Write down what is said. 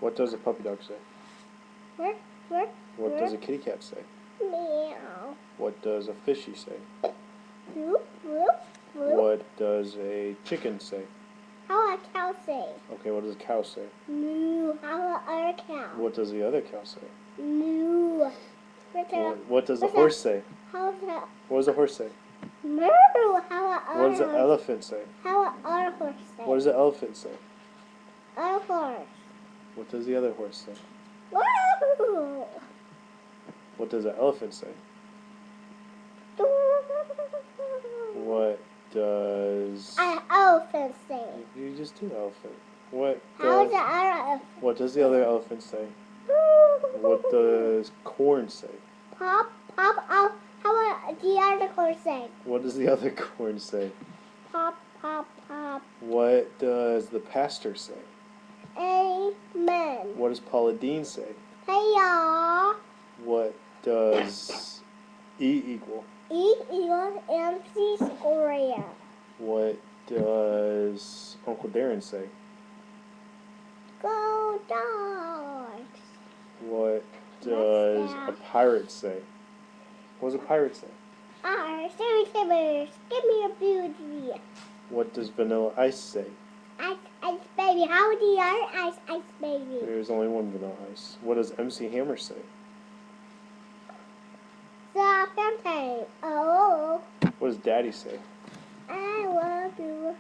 What does a puppy dog say? What does a kitty cat say? Meow. What does a fishy say? Bloop, bloop, bloop. What does a chicken say? How a cow say? Okay, what does a cow say? Moo. How a other cow? What does the other cow say? Moo. What does the horse say? How's that? What does the horse say? Moo. How a other What does the elephant say? How a other horse say? What does the elephant say? Other horse. What does the other horse say? Woo. What does the elephant say? What does... An elephant say? You just do elephant. What How's does... the other elephant? What does the other elephant say? What does corn say? Pop, pop, out. How about the other horse say? What does the other corn say? Pop, pop, pop. What does the pastor say? Amen. What does Paula Dean say? Hey y'all. What does E equal? E equals MC square. What does Uncle Darren say? Go dogs. What does a pirate say? What does a pirate say? Sammy Timbers, give me a beauty. What does Vanilla Ice say? Ice baby. How do you ice baby? There's only one Vanilla Ice. What does MC Hammer say? The fountain. Oh. What does Daddy say? I love you.